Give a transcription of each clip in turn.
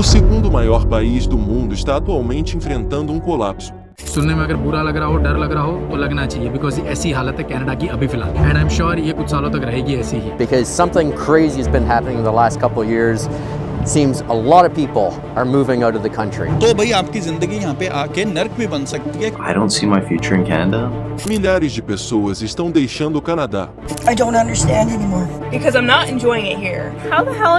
O segundo maior país do mundo está atualmente enfrentando um colapso. सुनने में अगर बुरा लग रहा हो, डर लग रहा हो तो लगना चाहिए, बिकॉज ऐसी हालत है कनाडा की अभी फिलहाल, एंड आई एम श्योर ये कुछ सालों तक रहेगी ऐसी ही. Because something crazy has been happening in the last couple of years. Seems a lot of people are moving out of the country. तो भाई आपकी जिंदगी यहाँ पे आके नर्क भी बन सकती है. I don't see my future in Canada. Milhares de pessoas estão deixando o Canadá. I don't understand anymore. Because I'm not enjoying it here. How the hell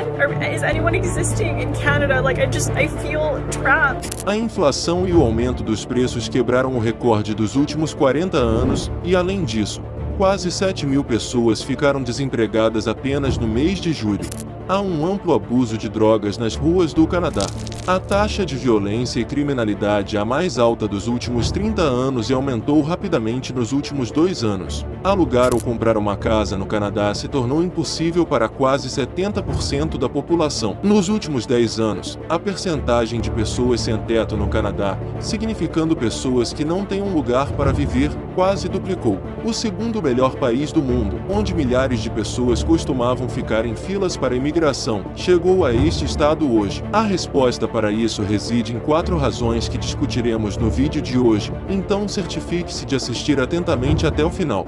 is anyone existing in Canada? Like, I feel trapped. A inflação e o aumento dos preços quebraram o recorde dos últimos 40 anos e, além disso, quase 7 mil pessoas ficaram desempregadas apenas no mês de julho. Há um amplo abuso de drogas nas ruas do Canadá. A taxa de violência e criminalidade é a mais alta dos últimos 30 anos e aumentou rapidamente nos últimos 2 anos. Alugar ou comprar uma casa no Canadá se tornou impossível para quase 70% da população. Nos últimos 10 anos, a percentagem de pessoas sem teto no Canadá, significando pessoas que não têm um lugar para viver, quase duplicou. O segundo melhor país do mundo, onde milhares de pessoas costumavam ficar em filas para imigração, chegou a este estado hoje. A resposta para isso reside em 4 razões que discutiremos no vídeo de hoje, então certifique-se de assistir atentamente até o final.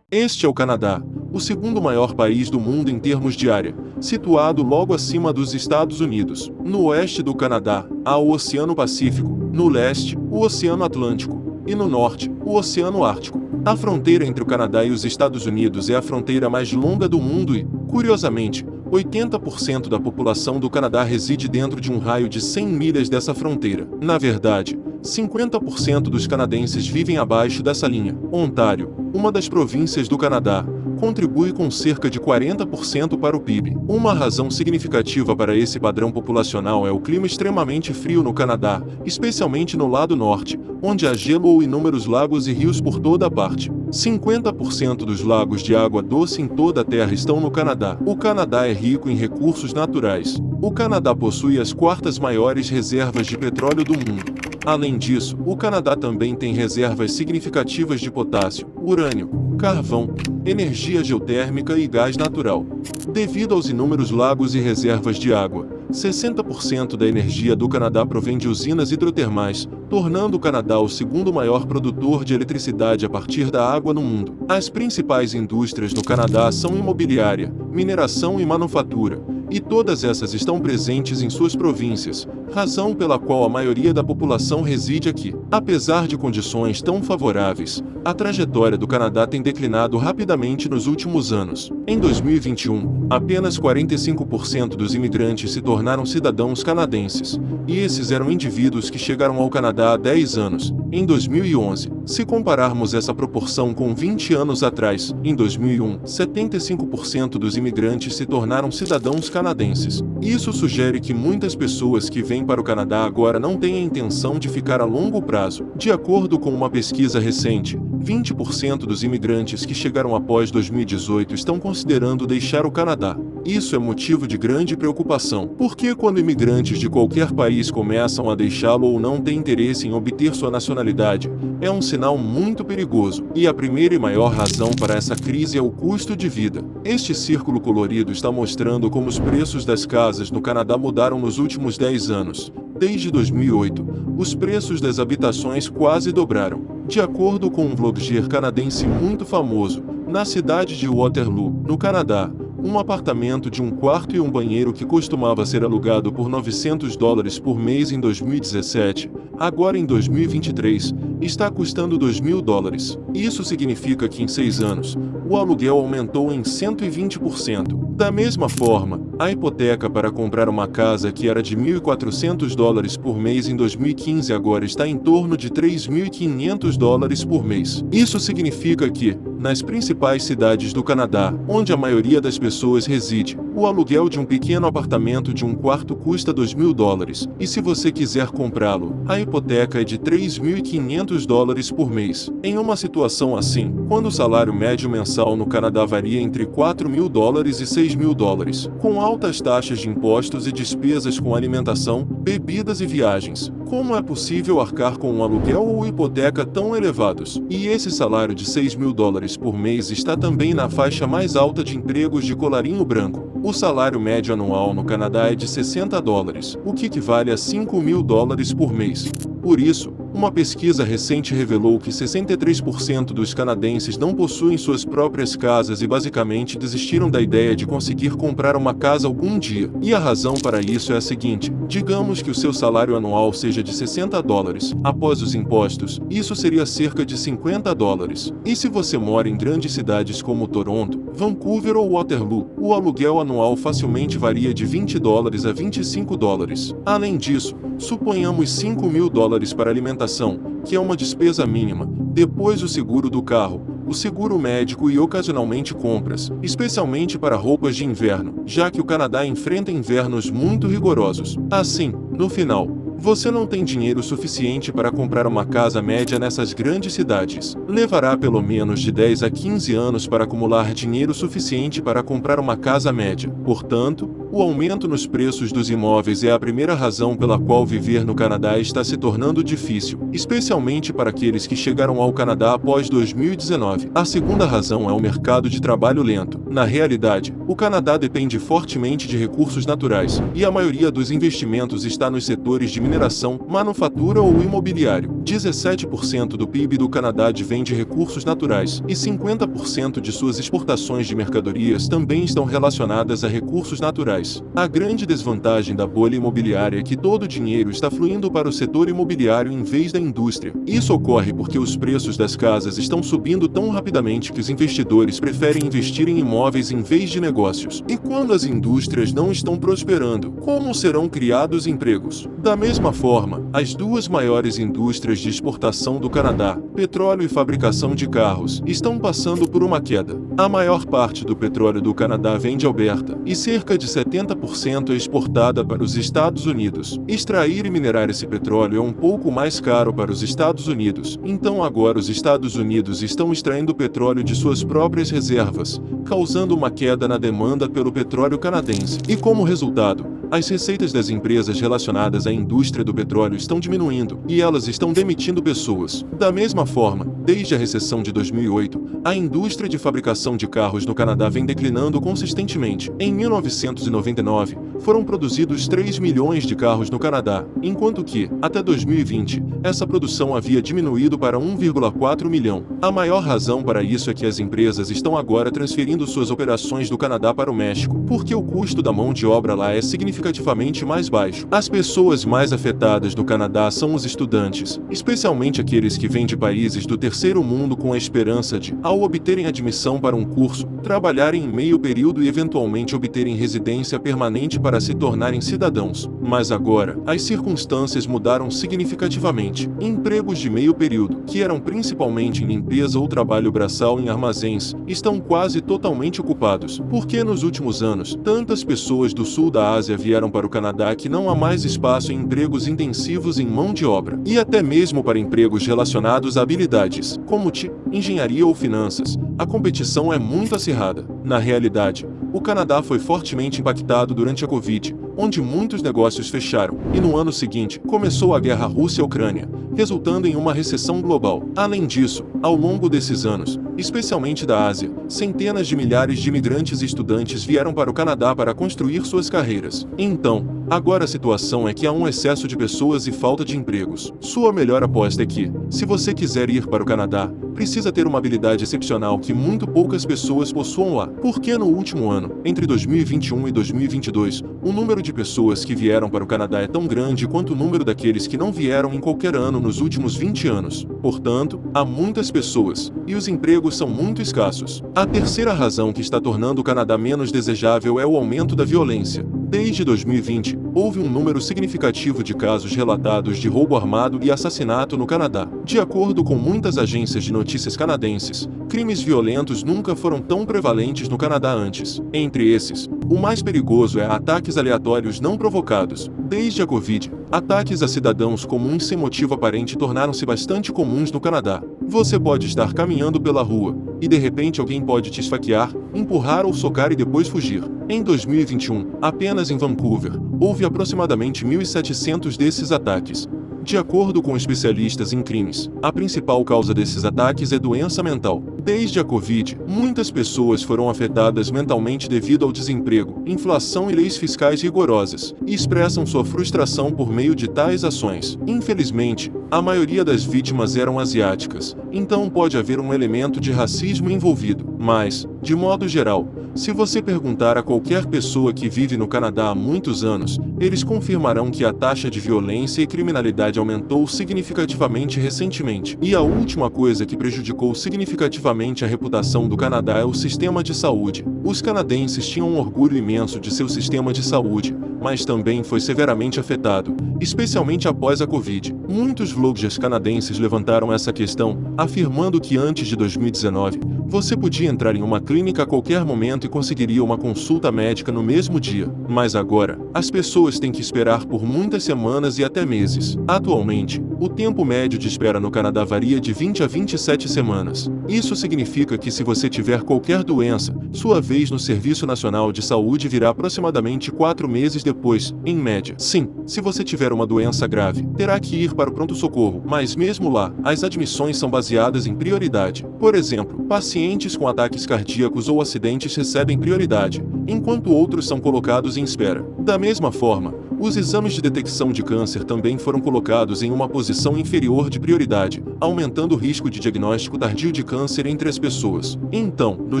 Este é o Canadá, o segundo maior país do mundo em termos de área, situado logo acima dos Estados Unidos. No oeste do Canadá, há o Oceano Pacífico, no leste, o Oceano Atlântico, e no norte, o Oceano Ártico. A fronteira entre o Canadá e os Estados Unidos é a fronteira mais longa do mundo e, curiosamente, 80% da população do Canadá reside dentro de um raio de 100 milhas dessa fronteira. Na verdade, 50% dos canadenses vivem abaixo dessa linha. Ontário, uma das províncias do Canadá, contribui com cerca de 40% para o PIB. Uma razão significativa para esse padrão populacional é o clima extremamente frio no Canadá, especialmente no lado norte, onde há gelo ou inúmeros lagos e rios por toda a parte. 50% dos lagos de água doce em toda a Terra estão no Canadá. O Canadá é rico em recursos naturais. O Canadá possui as 4ª maiores reservas de petróleo do mundo. Além disso, o Canadá também tem reservas significativas de potássio, urânio, carvão, energia geotérmica e gás natural. Devido aos inúmeros lagos e reservas de água, 60% da energia do Canadá provém de usinas hidrotermais, tornando o Canadá o segundo maior produtor de eletricidade a partir da água no mundo. As principais indústrias no Canadá são imobiliária, mineração e manufatura, e todas essas estão presentes em suas províncias, razão pela qual a maioria da população reside aqui. Apesar de condições tão favoráveis, a trajetória do Canadá tem declinado rapidamente nos últimos anos. Em 2021, apenas 45% dos imigrantes se tornaram cidadãos canadenses, e esses eram indivíduos que chegaram ao Canadá há 10 anos, em 2011. Se compararmos essa proporção com 20 anos atrás, em 2001, 75% dos imigrantes se tornaram cidadãos canadenses. Isso sugere que muitas pessoas que vêm para o Canadá agora não têm a intenção de ficar a longo prazo. De acordo com uma pesquisa recente, 20% dos imigrantes que chegaram após 2018 estão considerando deixar o Canadá. Isso é motivo de grande preocupação, porque quando imigrantes de qualquer país começam a deixá-lo ou não têm interesse em obter sua nacionalidade, é um sinal muito perigoso. E a primeira e maior razão para essa crise é o custo de vida. Este círculo colorido está mostrando como os preços das casas no Canadá mudaram nos últimos 10 anos. Desde 2008, os preços das habitações quase dobraram. De acordo com um vlogger canadense muito famoso, na cidade de Waterloo, no Canadá, um apartamento de um quarto e um banheiro que costumava ser alugado por $900 por mês em 2017, agora em 2023, está custando $2.000. Isso significa que em 6 anos, o aluguel aumentou em 120%. Da mesma forma, a hipoteca para comprar uma casa que era de $1.400 por mês em 2015 agora está em torno de $3.500 por mês. Isso significa que, nas principais cidades do Canadá, onde a maioria das pessoas reside, o aluguel de um pequeno apartamento de um quarto custa $2.000, e se você quiser comprá-lo, a hipoteca é de $3.500 por mês. Em uma situação assim, quando o salário médio mensal no Canadá varia entre $4.000 e $6.000, com altas taxas de impostos e despesas com alimentação, bebidas e viagens. Como é possível arcar com um aluguel ou hipoteca tão elevados? E esse salário de $6.000 por mês está também na faixa mais alta de empregos de colarinho branco. O salário médio anual no Canadá é de $60, o que equivale a $5.000 por mês. Por isso, uma pesquisa recente revelou que 63% dos canadenses não possuem suas próprias casas e basicamente desistiram da ideia de conseguir comprar uma casa algum dia. E a razão para isso é a seguinte: digamos que o seu salário anual seja de $60. Após os impostos, isso seria cerca de $50. E se você mora em grandes cidades como Toronto, Vancouver ou Waterloo, o aluguel anual facilmente varia de $20 a $25. Além disso, suponhamos $5.000 para alimentação, que é uma despesa mínima, depois o seguro do carro, o seguro médico e ocasionalmente compras, especialmente para roupas de inverno, já que o Canadá enfrenta invernos muito rigorosos. Assim, no final, você não tem dinheiro suficiente para comprar uma casa média nessas grandes cidades. Levará pelo menos de 10 a 15 anos para acumular dinheiro suficiente para comprar uma casa média. Portanto, o aumento nos preços dos imóveis é a primeira razão pela qual viver no Canadá está se tornando difícil, especialmente para aqueles que chegaram ao Canadá após 2019. A segunda razão é o mercado de trabalho lento. Na realidade, o Canadá depende fortemente de recursos naturais, e a maioria dos investimentos está nos setores de mineração, manufatura ou imobiliário. 17% do PIB do Canadá advém de recursos naturais, e 50% de suas exportações de mercadorias também estão relacionadas a recursos naturais. A grande desvantagem da bolha imobiliária é que todo o dinheiro está fluindo para o setor imobiliário em vez da indústria. Isso ocorre porque os preços das casas estão subindo tão rapidamente que os investidores preferem investir em imóveis em vez de negócios. E quando as indústrias não estão prosperando, como serão criados empregos? Da mesma forma, as duas maiores indústrias de exportação do Canadá, petróleo e fabricação de carros, estão passando por uma queda. A maior parte do petróleo do Canadá vem de Alberta, e cerca de 70% é exportada para os Estados Unidos. Extrair e minerar esse petróleo é um pouco mais caro para os Estados Unidos, então agora os Estados Unidos estão extraindo petróleo de suas próprias reservas, causando uma queda na demanda pelo petróleo canadense. E como resultado, as receitas das empresas relacionadas à indústria do petróleo estão diminuindo, e elas estão demitindo pessoas. Da mesma forma, desde a recessão de 2008, a indústria de fabricação de carros no Canadá vem declinando consistentemente. Em 1999, foram produzidos 3 milhões de carros no Canadá, enquanto que, até 2020, essa produção havia diminuído para 1,4 milhão. A maior razão para isso é que as empresas estão agora transferindo suas operações do Canadá para o México, porque o custo da mão de obra lá é significativamente mais baixo. As pessoas mais afetadas no Canadá são os estudantes, especialmente aqueles que vêm de países do terceiro mundo com a esperança de, ao obterem admissão para um curso, trabalharem em meio período e eventualmente obterem residência permanente para se tornarem cidadãos. Mas agora, as circunstâncias mudaram significativamente. Empregos de meio período, que eram principalmente em limpeza ou trabalho braçal em armazéns, estão quase totalmente ocupados, porque nos últimos anos, tantas pessoas do sul da Ásia vieram para o Canadá que não há mais espaço em empregos intensivos em mão de obra, e até mesmo para empregos relacionados a habilidades, como TI, engenharia ou finanças. A competição é muito acirrada. Na realidade, o Canadá foi fortemente impactado durante a Covid, onde muitos negócios fecharam, e no ano seguinte, começou a guerra Rússia-Ucrânia, resultando em uma recessão global. Além disso, ao longo desses anos, especialmente da Ásia, centenas de milhares de imigrantes e estudantes vieram para o Canadá para construir suas carreiras. Então, agora a situação é que há um excesso de pessoas e falta de empregos. Sua melhor aposta é que, se você quiser ir para o Canadá, precisa ter uma habilidade excepcional que muito poucas pessoas possuam lá. Porque no último ano, entre 2021 e 2022, o número de pessoas que vieram para o Canadá é tão grande quanto o número daqueles que não vieram em qualquer ano nos últimos 20 anos. Portanto, há muitas pessoas, e os empregos são muito escassos. A terceira razão que está tornando o Canadá menos desejável é o aumento da violência. Desde 2020, houve um número significativo de casos relatados de roubo armado e assassinato no Canadá. De acordo com muitas agências de notícias canadenses, crimes violentos nunca foram tão prevalentes no Canadá antes. Entre esses, o mais perigoso é ataques aleatórios não provocados. Desde a Covid, ataques a cidadãos comuns sem motivo aparente tornaram-se bastante comuns no Canadá. Você pode estar caminhando pela rua, e de repente alguém pode te esfaquear, empurrar ou socar e depois fugir. Em 2021, apenas em Vancouver, houve aproximadamente 1.700 desses ataques. De acordo com especialistas em crimes, a principal causa desses ataques é doença mental. Desde a Covid, muitas pessoas foram afetadas mentalmente devido ao desemprego, inflação e leis fiscais rigorosas, e expressam sua frustração por meio de tais ações. Infelizmente, a maioria das vítimas eram asiáticas, então pode haver um elemento de racismo envolvido. Mas, de modo geral, se você perguntar a qualquer pessoa que vive no Canadá há muitos anos, eles confirmarão que a taxa de violência e criminalidade aumentou significativamente recentemente. E a última coisa que prejudicou significativamente a reputação do Canadá é o sistema de saúde. Os canadenses tinham um orgulho imenso de seu sistema de saúde, mas também foi severamente afetado, especialmente após a Covid. Muitos vloggers canadenses levantaram essa questão, afirmando que antes de 2019, você podia entrar em uma clínica a qualquer momento e conseguiria uma consulta médica no mesmo dia. Mas agora, as pessoas têm que esperar por muitas semanas e até meses. Atualmente, o tempo médio de espera no Canadá varia de 20 a 27 semanas. Isso significa que se você tiver qualquer doença, sua vez no Serviço Nacional de Saúde virá aproximadamente 4 meses depois, em média. Sim, se você tiver uma doença grave, terá que ir para o pronto-socorro, mas mesmo lá, as admissões são baseadas em prioridade. Por exemplo, pacientes com ataques cardíacos ou acidentes recebem prioridade, enquanto outros são colocados em espera. Da mesma forma, os exames de detecção de câncer também foram colocados em uma posição inferior de prioridade, aumentando o risco de diagnóstico tardio de câncer entre as pessoas. Então, no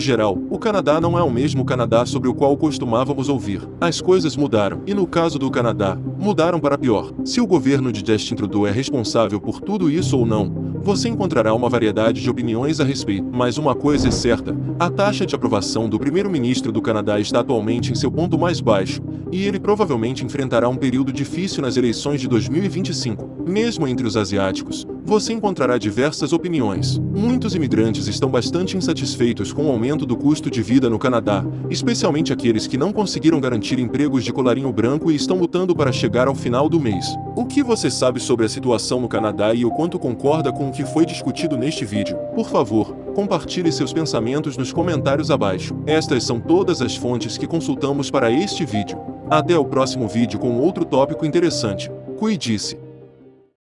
geral, o Canadá não é o mesmo Canadá sobre o qual costumávamos ouvir. As coisas mudaram, e no caso do Canadá, mudaram para pior. Se o governo de Justin Trudeau é responsável por tudo isso ou não, você encontrará uma variedade de opiniões a respeito, mas uma coisa é certa: a taxa de aprovação do primeiro-ministro do Canadá está atualmente em seu ponto mais baixo, e ele provavelmente enfrentará um período difícil nas eleições de 2025. Mesmo entre os asiáticos, você encontrará diversas opiniões. Muitos imigrantes estão bastante insatisfeitos com o aumento do custo de vida no Canadá, especialmente aqueles que não conseguiram garantir empregos de colarinho branco e estão lutando para chegar ao final do mês. O que você sabe sobre a situação no Canadá e o quanto concorda com o que foi discutido neste vídeo? Por favor, compartilhe seus pensamentos nos comentários abaixo. Estas são todas as fontes que consultamos para este vídeo. Até o próximo vídeo com outro tópico interessante. Cuide-se!